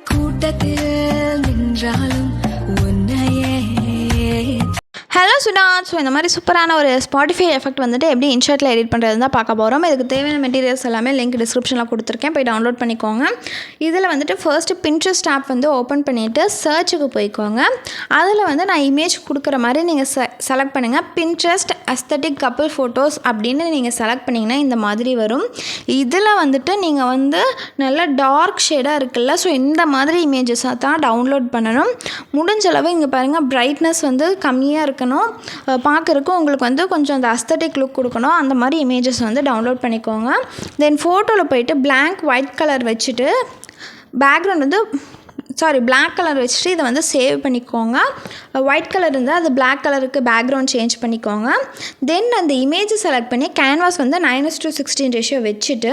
கூட்டத்தில் நின்றாலும் உன்னையே. Hello Sudan. ஸோ இந்த மாதிரி சூப்பரான ஒரு ஸ்பாட்டிஃபை எஃபெக்ட் வந்துட்டு எப்படி இன்ஷர்ட்டில் எடிட் பண்ணுறது தான் பார்க்க போகிறோம். இதுக்கு தேவையான மெட்டீரியல்ஸ் எல்லாமே லிங்க் டிஸ்கிரிப்ஷனில் கொடுத்துருக்கேன், போய் டவுன்லோட் பண்ணிக்கோங்க. இதில் வந்துட்டு ஃபர்ஸ்ட்டு பின்ட்ரெஸ்ட் ஆப் வந்து ஓப்பன் பண்ணிவிட்டு சர்ச்சுக்கு போய்க்கோங்க. அதில் வந்து நான் இமேஜ் கொடுக்குற மாதிரி நீங்கள் செலக்ட் பண்ணுங்கள். பின்ட்ரெஸ்ட் அஸ்தட்டிக் கப்புள் ஃபோட்டோஸ் அப்படின்னு நீங்கள் செலக்ட் பண்ணிங்கன்னா இந்த மாதிரி வரும். இதில் வந்துட்டு நீங்கள் வந்து நல்ல டார்க் ஷேடாக இருக்குல்ல, ஸோ இந்த மாதிரி இமேஜஸாக தான் டவுன்லோட் பண்ணணும். முடிஞ்சளவு இங்கே பாருங்கள், பிரைட்னஸ் வந்து கம்மியாக இருக்கணும், பார்க்குறக்கும் உங்களுக்கு வந்து கொஞ்சம் அந்த அஸ்தட்டிக் லுக் கொடுக்கணும். அந்த மாதிரி இமேஜஸ் வந்து டவுன்லோட் பண்ணிக்கோங்க. தென் ஃபோட்டோவில் போயிட்டு பிளாங்க் ஒயிட் கலர் வச்சுட்டு பேக்ரவுண்ட் வந்து பிளாக் கலர் வச்சுட்டு இதை வந்து சேவ் பண்ணிக்கோங்க. ஒயிட் கலர் இருந்தால் அது பிளாக் கலருக்கு பேக்ரவுண்ட் சேஞ்ச் பண்ணிக்கோங்க. தென் அந்த இமேஜை செலக்ட் பண்ணி கேன்வாஸ் வந்து 9:16 ரேஷியோ வச்சுட்டு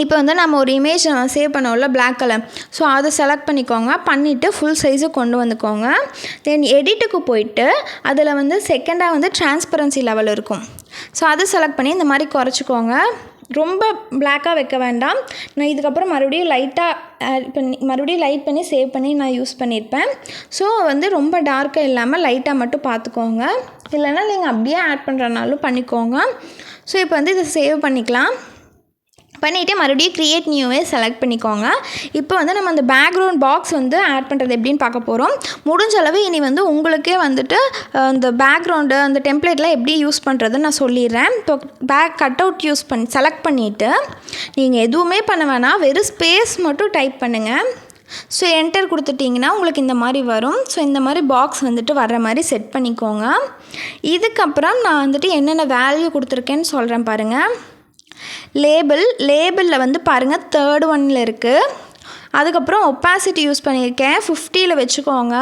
இப்போ வந்து நம்ம ஒரு இமேஜ் சேவ் பண்ணோம்ல பிளாக் கலர், ஸோ அதை செலக்ட் பண்ணிவிட்டு ஃபுல் சைஸு கொண்டு வந்துக்கோங்க. தென் எடிட்டுக்கு போயிட்டு அதில் வந்து செகண்டாக வந்து டிரான்ஸ்பரன்சி லெவல் இருக்கும், ஸோ அதை செலக்ட் பண்ணி இந்த மாதிரி குறைச்சிக்கோங்க. ரொம்ப பிளாக்காக வைக்க வேண்டாம். நான் இதுக்கப்புறம் மறுபடியும் லைட் பண்ணி சேவ் பண்ணி நான் யூஸ் பண்ணியிருப்பேன். ஸோ வந்து ரொம்ப டார்க்காக இல்லாமல் லைட்டாக மட்டும் பார்த்துக்கோங்க. இல்லைன்னா நீங்கள் அப்படியே ஆட் பண்ணுறனாலும் பண்ணிக்கோங்க. ஸோ இப்போ வந்து இதை சேவ் பண்ணிவிட்டு மறுபடியும் க்ரியேட் நியூவே செலக்ட் பண்ணிக்கோங்க. இப்போ வந்து நம்ம அந்த பேக்ரவுண்ட் பாக்ஸ் வந்து ஆட் பண்ணுறது எப்படின்னு பார்க்க போகிறோம். முடிஞ்ச அளவு இனி வந்து உங்களுக்கே வந்துட்டு அந்த பேக்ரவுண்டு அந்த டெம்ப்ளேட்லாம் எப்படி யூஸ் பண்ணுறதுன்னு நான் சொல்லிடுறேன். இப்போ கட் அவுட் செலக்ட் பண்ணிவிட்டு நீங்கள் எதுவுமே பண்ண வேணாம், வெறும் ஸ்பேஸ் மட்டும் டைப் பண்ணுங்கள். ஸோ என்டர் கொடுத்துட்டிங்கன்னா உங்களுக்கு இந்த மாதிரி வரும். ஸோ இந்த மாதிரி பாக்ஸ் வந்துட்டு வர்ற மாதிரி செட் பண்ணிக்கோங்க. இதுக்கப்புறம் நான் வந்துட்டு என்னென்ன வேல்யூ கொடுத்துருக்கேன்னு சொல்கிறேன் பாருங்கள். லேபிளில் வந்து பாருங்கள், 3rd ஒன்னில் இருக்குது. அதுக்கப்புறம் ஒப்பாசிட்டி யூஸ் பண்ணியிருக்கேன், 50 வச்சுக்கோங்க.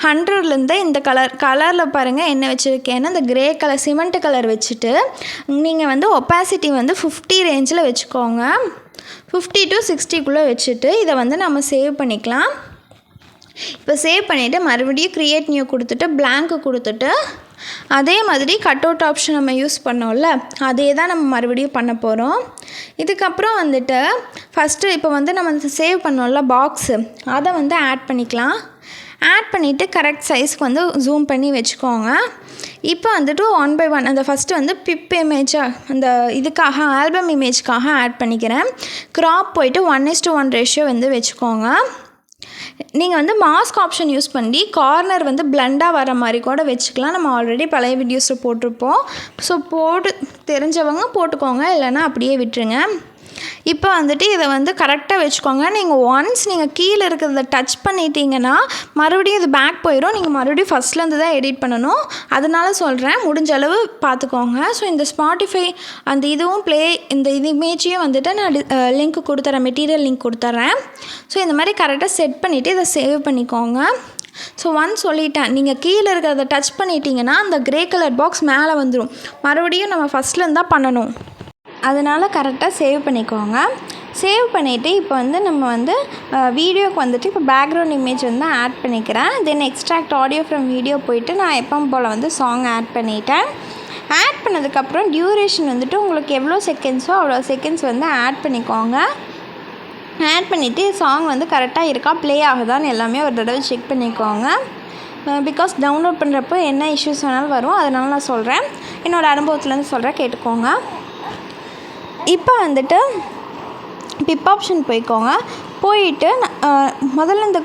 100லேருந்து இந்த கலரில் பாருங்கள் என்ன வச்சுருக்கேன்னா இந்த கிரே கலர் சிமெண்ட் கலர் வச்சுட்டு நீங்கள் வந்து ஒப்பாசிட்டி வந்து 50 ரேஞ்சில் வச்சுக்கோங்க. 50 to 60க்குள்ளே வச்சுட்டு இதை வந்து நம்ம சேவ் பண்ணிக்கலாம். இப்போ சேவ் பண்ணிவிட்டு மறுபடியும் க்ரியேட் நியூ கொடுத்துட்டு பிளாங்க்கு கொடுத்துட்டு அதே மாதிரி கட் அவுட் ஆப்ஷன் நம்ம யூஸ் பண்ணோம்ல, அதே தான் நம்ம மறுபடியும் பண்ண போகிறோம். இதுக்கப்புறம் வந்துட்டு ஃபஸ்ட்டு இப்போ வந்து நம்ம சேவ் பண்ணோம்ல பாக்ஸு, அதை வந்து ஆட் பண்ணிக்கலாம். ஆட் பண்ணிவிட்டு கரெக்ட் சைஸ்க்கு வந்து ஜூம் பண்ணி வச்சுக்கோங்க. இப்போ வந்துட்டு 1 by 1 அந்த ஃபஸ்ட்டு வந்து பிப் இமேஜாக அந்த இதுக்காக ஆல்பம் இமேஜ்க்காக ஆட் பண்ணிக்கிறேன். க்ராப் போயிட்டு 1:1 ரேஷியோ வந்து வச்சுக்கோங்க. நீங்கள் வந்து மாஸ்க் ஆப்ஷன் யூஸ் பண்ணி கார்னர் வந்து பிளண்டாக வர மாதிரி கூட வச்சுக்கலாம். நம்ம ஆல்ரெடி பழைய வீடியோஸில் போட்டிருப்போம். ஸோ தெரிஞ்சவங்க போட்டுக்கோங்க, இல்லைன்னா அப்படியே விட்டுருங்க. இப்போ வந்துட்டு இதை வந்து கரெக்டாக வச்சுக்கோங்க. நீங்கள் ஒன்ஸ் கீழே இருக்கிறத டச் பண்ணிட்டீங்கன்னா மறுபடியும் இது பேக் போயிடும். நீங்கள் மறுபடியும் ஃபஸ்ட்லேருந்து தான் எடிட் பண்ணணும். அதனால சொல்கிறேன், முடிஞ்ச அளவு பார்த்துக்கோங்க. ஸோ இந்த ஸ்பாட்டிஃபை அந்த இதுவும் இந்த இமேஜையும் வந்துட்டு நான் லிங்க் கொடுத்துட்றேன், மெட்டீரியல் லிங்க் கொடுத்துட்றேன். ஸோ இந்த மாதிரி கரெக்டாக செட் பண்ணிவிட்டு இதை சேவ் பண்ணிக்கோங்க. ஸோ ஒன்ஸ் சொல்லிட்டேன், நீங்கள் கீழே இருக்கிறத டச் பண்ணிட்டீங்கன்னா அந்த க்ரே கலர் பாக்ஸ் மேலே வந்துடும். மறுபடியும் நம்ம ஃபஸ்ட்லேருந்து தான் பண்ணணும். அதனால் கரெக்டாக சேவ் பண்ணிக்கோங்க. சேவ் பண்ணிவிட்டு இப்போ வந்து நம்ம வந்து வீடியோக்கு வந்துட்டு இப்போ பேக்ரவுண்ட் இமேஜ் வந்து ஆட் பண்ணிக்கிறேன். தென் எக்ஸ்ட்ராக்ட் ஆடியோ ஃப்ரம் வீடியோ போயிட்டு நான் எப்பவும் போல் வந்து சாங் ஆட் பண்ணிட்டேன். ஆட் பண்ணதுக்கப்புறம் டியூரேஷன் வந்துட்டு உங்களுக்கு எவ்வளோ செகண்ட்ஸோ அவ்வளோ செகண்ட்ஸ் வந்து ஆட் பண்ணிக்கோங்க. ஆட் பண்ணிவிட்டு சாங் வந்து கரெக்டாக இருக்கா, ப்ளே ஆகுதான்னு எல்லாமே ஒரு தடவை செக் பண்ணிக்கோங்க. பிகாஸ் டவுன்லோட் பண்ணுறப்போ என்ன இஷ்யூஸ் வேணாலும் வரும், அதனால நான் சொல்கிறேன், என்னோடய அனுபவத்துலேருந்து சொல்கிறேன், கேட்டுக்கோங்க. இப்போ வந்துட்டு பிப் ஆப்ஷன் போய்க்கோங்க. போயிட்டு முதல்ல இந்த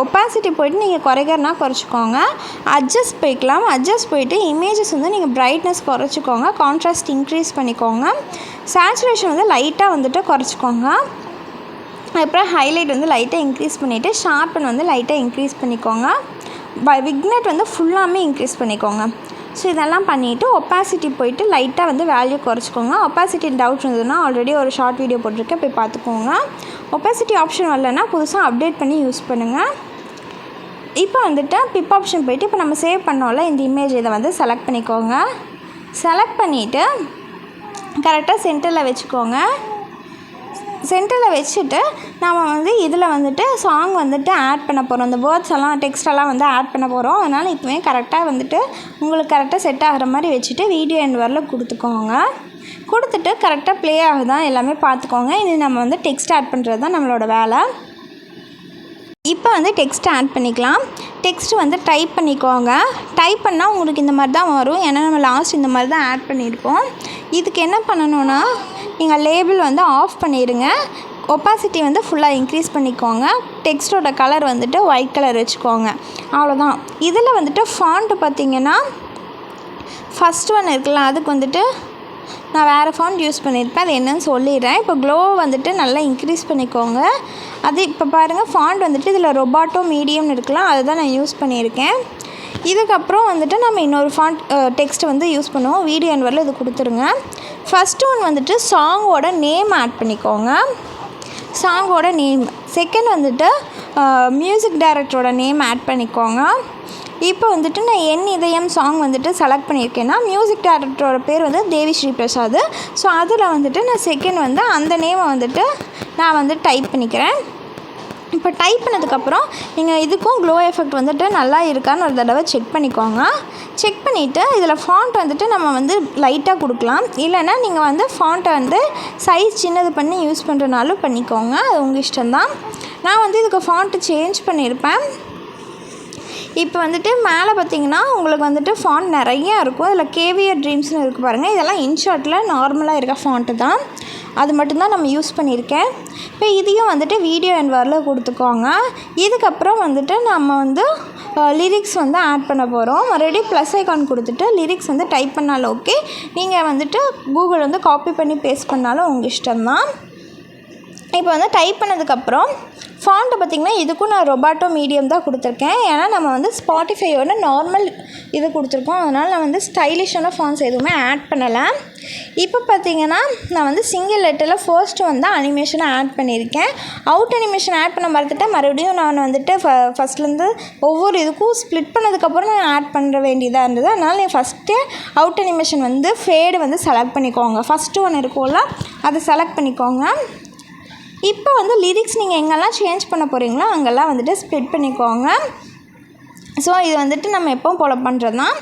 ஒப்பாசிட்டி போய்ட்டு நீங்கள் குறைக்கிறனா குறைச்சிக்கோங்க. அட்ஜஸ்ட் போய்க்கலாம். அட்ஜஸ்ட் போயிட்டு இமேஜஸ் வந்து நீங்கள் பிரைட்னஸ் குறைச்சிக்கோங்க. கான்ட்ராஸ்ட் இன்க்ரீஸ் பண்ணிக்கோங்க. சேச்சுரேஷன் வந்து லைட்டாக வந்துட்டு குறைச்சிக்கோங்க. அப்புறம் ஹைலைட் வந்து லைட்டாக இன்க்ரீஸ் பண்ணிவிட்டு ஷார்ப்பன் வந்து லைட்டாக இன்க்ரீஸ் பண்ணிக்கோங்க. விக்னெட் வந்து ஃபுல்லாமே இன்க்ரீஸ் பண்ணிக்கோங்க. ஸோ இதெல்லாம் பண்ணிவிட்டு ஒப்பாசிட்டி போயிட்டு லைட்டாக வந்து வேல்யூ குறைச்சிக்கோங்க. ஒப்பாசிட்டி டவுட் இருந்ததுன்னா ஆல்ரெடி ஒரு ஷார்ட் வீடியோ போட்டிருக்கேன், போய் பார்த்துக்கோங்க. ஒப்பாசிட்டி ஆப்ஷன் வரலன்னா புதுசாக அப்டேட் பண்ணி யூஸ் பண்ணுங்கள். இப்போ வந்துட்டு பிப் ஆப்ஷன் போயிட்டு இப்போ நம்ம சேவ் பண்ணோம்ல இந்த இமேஜ், இதை வந்து செலக்ட் பண்ணிக்கோங்க. செலக்ட் பண்ணிவிட்டு கரெக்டாக சென்டரில் வச்சுக்கோங்க. சென்டரில் வச்சுட்டு நம்ம வந்து இதில் வந்துட்டு சாங் வந்துட்டு ஆட் பண்ண போகிறோம். இந்த வேர்ட்ஸ் எல்லாம் டெக்ஸ்டெல்லாம் வந்து ஆட் பண்ண போகிறோம். அதனால் இப்போவே கரெக்டாக வந்துட்டு உங்களுக்கு கரெக்டாக செட் ஆகிற மாதிரி வச்சுட்டு வீடியோ எண்ட் வரல கொடுத்துக்கோங்க. கொடுத்துட்டு கரெக்டாக ப்ளே ஆகுதான் எல்லாமே பார்த்துக்கோங்க. இனி நம்ம வந்து டெக்ஸ்ட் ஆட் பண்ணுறது தான் நம்மளோட வேலை. இப்போ வந்து டெக்ஸ்ட் ஆட் பண்ணிக்கலாம். டெக்ஸ்ட் வந்து டைப் பண்ணிக்கோங்க. டைப் பண்ணால் உங்களுக்கு இந்த மாதிரி தான் வரும். ஏன்னா நம்ம லாஸ்ட் இந்த மாதிரி தான் ஆட் பண்ணியிருப்போம். இதுக்கு என்ன பண்ணணும்னா நீங்கள் லேபிள் வந்து ஆஃப் பண்ணிடுங்க. ஒப்பாசிட்டி வந்து ஃபுல்லாக இன்க்ரீஸ் பண்ணிக்கோங்க. டெக்ஸ்ட்டோட கலர் வந்துட்டு ஒயிட் கலர் வச்சுக்கோங்க. அவ்வளோதான். இதில் வந்துட்டு ஃபாண்ட்டு பார்த்திங்கன்னா ஃபஸ்ட் ஒன் இருக்குல்ல, அதுக்கு வந்துட்டு நான் வேறு ஃபாண்ட் யூஸ் பண்ணியிருப்பேன். அது என்னன்னு சொல்லிடுறேன். இப்போ க்ளோ வந்துட்டு நல்லா இன்க்ரீஸ் பண்ணிக்கோங்க. அது இப்போ பாருங்கள், ஃபாண்ட் வந்துட்டு இதில் ரொபாட்டோ மீடியம்னு இருக்கலாம், அதுதான் நான் யூஸ் பண்ணியிருக்கேன். இதுக்கப்புறம் வந்துட்டு நம்ம இன்னொரு ஃபாண்ட் டெக்ஸ்ட் வந்து யூஸ் பண்ணுவோம். வீடியோ என்வரில் இது கொடுத்துருங்க. ஃபஸ்ட்டு ஒன் வந்துட்டு சாங்கோட நேம் ஆட் பண்ணிக்கோங்க. சாங்கோட நேம். செகண்ட் வந்துட்டு மியூசிக் டைரக்டரோட நேம் ஆட் பண்ணிக்கோங்க. இப்போ வந்துட்டு நான் என் இதயம் சாங் வந்துட்டு செலக்ட் பண்ணியிருக்கேன்னா மியூசிக் டைரக்டரோட பேர் வந்து தேவி ஸ்ரீ பிரசாத். ஸோ அதில் வந்துட்டு நான் செகண்ட் வந்து அந்த நேமை வந்துட்டு நான் வந்து டைப் பண்ணிக்கிறேன். இப்போ டைப் பண்ணதுக்கப்புறம் நீங்கள் இதுக்கும் க்ளோ எஃபெக்ட் வந்துட்டு நல்லா இருக்கான்னு ஒரு தடவை செக் பண்ணிக்கோங்க. செக் பண்ணிவிட்டு இதில் ஃபாண்ட் வந்துட்டு நம்ம வந்து லைட்டாக கொடுக்கலாம். இல்லைன்னா நீங்கள் வந்து ஃபாண்ட்டை வந்து சைஸ் சின்னது பண்ணி யூஸ் பண்ணுறனாலும் பண்ணிக்கோங்க. அது உங்கள் இஷ்டம்தான். நான் வந்து இதுக்கு ஃபாண்ட்டு சேஞ்ச் பண்ணியிருப்பேன். இப்போ வந்துட்டு மேலே பார்த்திங்கன்னா உங்களுக்கு வந்துட்டு ஃபாண்ட் நிறையா இருக்கும். அதில் கேவியர் ட்ரீம்ஸ்னு இருக்குது பாருங்கள். இதெல்லாம் இன்ஷாட்டில் நார்மலாக இருக்க ஃபாண்ட்டு தான். அது மட்டும்தான் நம்ம யூஸ் பண்ணியிருக்கேன். இப்போ இதையும் வந்துட்டு வீடியோ என்வரில் கொடுத்துக்கோங்க. இதுக்கப்புறம் வந்துட்டு நம்ம வந்து லிரிக்ஸ் வந்து ஆட் பண்ண போகிறோம். மறுபடியும் ப்ளஸ் ஐக்கான் கொடுத்துட்டு லிரிக்ஸ் வந்து டைப் பண்ணாலும் ஓகே. நீங்கள் வந்துட்டு கூகுள் வந்து காப்பி பண்ணி பேஸ்ட் பண்ணாலும் உங்கள் இஷ்டம்தான். இப்போ வந்து டைப் பண்ணதுக்கப்புறம் ஃபாண்ட்டை பார்த்திங்கன்னா இதுக்கும் நான் ரொபாட்டோ மீடியம் தான் கொடுத்துருக்கேன். ஏன்னா நம்ம வந்து ஸ்பாட்டிஃபையோட நார்மல் இது கொடுத்துருக்கோம். அதனால் நான் வந்து ஸ்டைலிஷான ஃபாண்ட்ஸ் எதுவுமே ஆட் பண்ணலை. இப்போ பார்த்திங்கன்னா நான் வந்து சிங்கிள் லெட்டரில் ஃபர்ஸ்ட்டு வந்து அனிமேஷனை ஆட் பண்ணியிருக்கேன். அவுட் அனிமேஷன் ஆட் பண்ண மறந்துட்டேன். மறுபடியும் நான் வந்துட்டு ஃபஸ்ட்லேருந்து ஒவ்வொரு இதுக்கும் ஸ்ப்ளிட் பண்ணதுக்கப்புறம் நான் ஆட் பண்ண வேண்டியதாக இருந்தது. அதனால் நீங்கள் ஃபஸ்ட்டு அவுட் அனிமேஷன் வந்து ஃபேடு வந்து செலக்ட் பண்ணிக்கோங்க. ஃபஸ்ட்டு ஒன்று இருக்கும்ல, அதை செலக்ட் பண்ணிக்கோங்க. இப்போ வந்து லிரிக்ஸ் நீங்கள் எங்கெல்லாம் சேஞ்ச் பண்ண போகிறீங்களோ அங்கெல்லாம் வந்துட்டு ஸ்ப்ளிட் பண்ணிக்கோங்க. ஸோ இது வந்துட்டு நம்ம எப்போவும் போல பண்ணுறது தான்.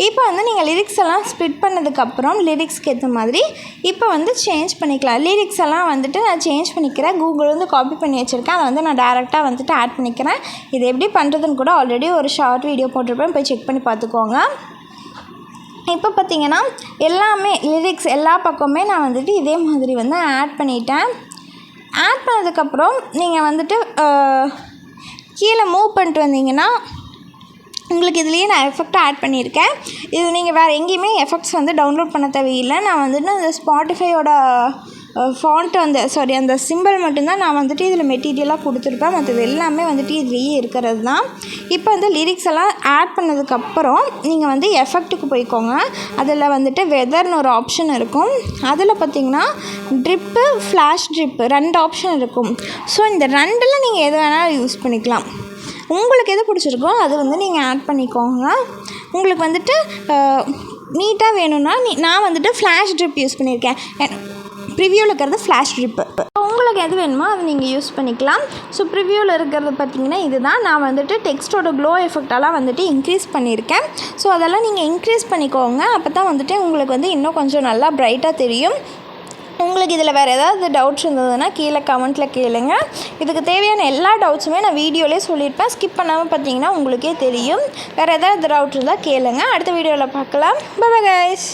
இப்போ வந்து நீங்கள் லிரிக்ஸ் எல்லாம் ஸ்ப்ளிட் பண்ணதுக்கப்புறம் லிரிக்ஸ்க்கு ஏற்ற மாதிரி இப்போ வந்து சேஞ்ச் பண்ணிக்கலாம். லிரிக்ஸ் எல்லாம் வந்துட்டு நான் சேஞ்ச் பண்ணிக்கிறேன். கூகுள் வந்து காப்பி பண்ணி வச்சுருக்கேன். அதை வந்து நான் டேரெக்டாக வந்துட்டு ஆட் பண்ணிக்கிறேன். இது எப்படி பண்ணுறதுன்னு கூட ஆல்ரெடி ஒரு ஷார்ட் வீடியோ போட்டிருப்பேன், போய் செக் பண்ணி பார்த்துக்கோங்க. இப்போ பார்த்திங்கன்னா எல்லாமே லிரிக்ஸ் எல்லா பக்கமே நான் வந்துட்டு இதே மாதிரி வந்து ஆட் பண்ணிட்டேன். ஆட் பண்ணதுக்கப்புறம் நீங்கள் வந்துட்டு கீழே மூவ் பண்ணிட்டு வந்தீங்கன்னா உங்களுக்கு இதுலேயே நான் எஃபெக்டாக ஆட் பண்ணியிருக்கேன். இது நீங்கள் வேறு எங்கேயுமே எஃபெக்ட்ஸ் வந்து டவுன்லோட் பண்ண தேவையில்லை. நான் வந்துட்டு அந்த ஸ்பாட்டிஃபையோட ஃபாண்ட்டு அந்த சிம்பிள் மட்டும்தான் நான் வந்துட்டு இதில் மெட்டீரியலாக கொடுத்துருப்பேன். மற்றது எல்லாமே வந்துட்டு இதுலேயே இருக்கிறது தான். இப்போ வந்து லிரிக்ஸ் எல்லாம் ஆட் பண்ணதுக்கப்புறம் நீங்கள் வந்து எஃபெக்ட்டுக்கு போய்க்கோங்க. அதில் வந்துட்டு வெதர்னு ஒரு ஆப்ஷன் இருக்கும். அதில் பார்த்திங்கன்னா ட்ரிப்பு, ஃப்ளாஷ் ட்ரிப்பு 2 ஆப்ஷன் இருக்கும். ஸோ இந்த 2ல் நீங்கள் எது வேணாலும் யூஸ் பண்ணிக்கலாம். உங்களுக்கு எது பிடிச்சிருக்கோ அது வந்து நீங்கள் ஆட் பண்ணிக்கோங்க. உங்களுக்கு வந்துட்டு நீட்டாக வேணும்னா நான் வந்துட்டு ஃப்ளாஷ் ட்ரிப் யூஸ் பண்ணியிருக்கேன். ப்ரிவியூவில் இருக்கிறது ஃப்ளாஷ் ட்ரிப்பு. உங்களுக்கு எது வேணுமோ அதை நீங்கள் யூஸ் பண்ணிக்கலாம். ஸோ ப்ரிவியூவில் இருக்கிறது பார்த்திங்கன்னா இதுதான். நான் வந்துட்டு டெக்ஸ்ட்டோட க்ளோ எஃபெக்டெல்லாம் வந்துட்டு இன்க்ரீஸ் பண்ணியிருக்கேன். ஸோ அதெல்லாம் நீங்கள் இன்க்ரீஸ் பண்ணிக்கோங்க. அப்போ தான் வந்துட்டு உங்களுக்கு வந்து இன்னும் கொஞ்சம் நல்லா ப்ரைட்டாக தெரியும். உங்களுக்கு இதில் வேறு ஏதாவது டவுட்ஸ் இருந்ததுன்னா கீழே கமெண்ட்டில் கேளுங்க. இதுக்கு தேவையான எல்லா டவுட்ஸுமே நான் வீடியோலேயே சொல்லியிருப்பேன். ஸ்கிப் பண்ணாமல் பார்த்தீங்கன்னா உங்களுக்கே தெரியும். வேறு ஏதாவது டவுட் இருந்தால் கேளுங்க. அடுத்த வீடியோவில் பார்க்கலாம். Bye bye guys.